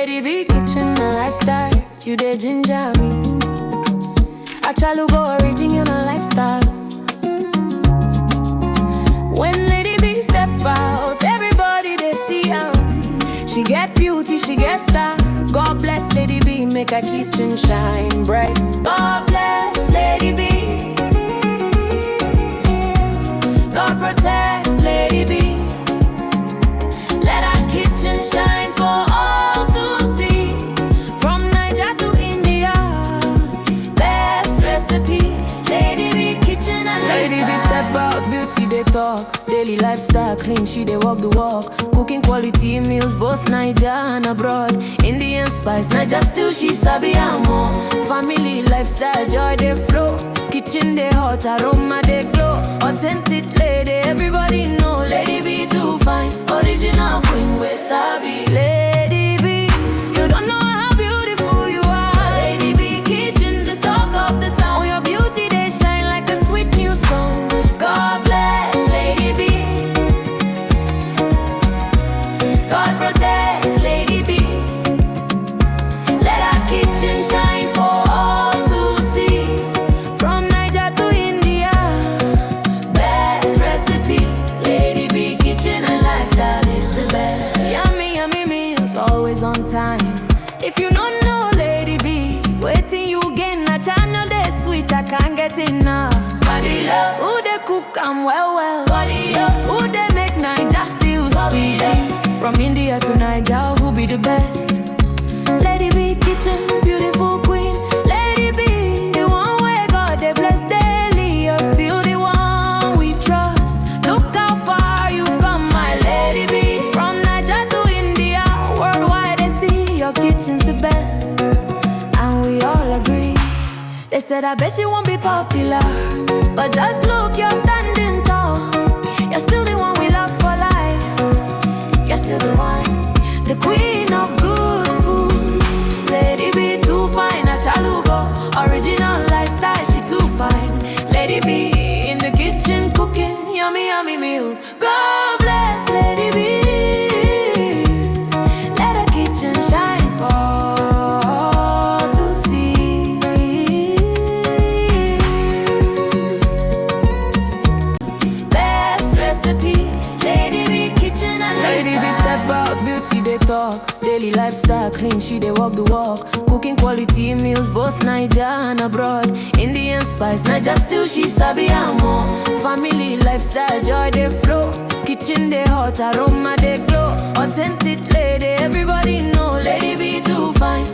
Lady B kitchen a lifestyle, you dey ginger me. I try to go original lifestyle. When Lady B step out, everybody they see her. She get beauty, she get style. God bless Lady B, make her kitchen shine bright. God bless Lady B. God protect Lady B. Let her kitchen shine for all to see. From Niger to India, best recipe. Lady B kitchen and Lady B step out, beauty they talk. Daily lifestyle clean, she they walk the walk. Cooking quality meals, both Niger and abroad. Indian spice, Niger still she sabi and more. Family lifestyle, joy they flow. Kitchen they hot, aroma they glow. Authentic lady, everybody know. Lady B too fine, original queen we sabi. Lady B, you don't know how beautiful you are. Lady B kitchen, the talk of the town. Your beauty they shine like a sweet new song. God bless Lady B. God protect Lady B. Let our kitchen shine for all to see. From Niger to India, best recipe. Lady B kitchen and lifestyle is the best. Yummy, yummy meals, always on time. If you don't know Lady B, waiting you gain a channel they sweet, I can't get enough. Body love, who they cook and well. Body up, who they make Niger still sweet. From India to Niger, who be the best? Lady B kitchen, beautiful queen. Lady B, the one where God they bless daily. You're still the one we trust. Look how far you've come, my Lady B. From Niger to India, worldwide they see your kitchen's the best. And we all agree. They said I bet she won't be popular, but just look, you're standing tall. You're still the one we love for life. You're still the one, the queen of good food. Lady B too fine, a chalugo. Original lifestyle, she too fine. Lady B in the kitchen cooking yummy, yummy meals. God bless Lady B. Let her kitchen shine for all to see. Best recipe. Lady B kitchen and Lady B step out, beauty they talk. Daily lifestyle clean, she they walk the walk. Cooking quality meals, both Niger and abroad. Indian spice, Niger still she sabi and more. Family lifestyle, joy they flow. Kitchen they hot, aroma they glow. Authentic lady, everybody know. Lady B too fine,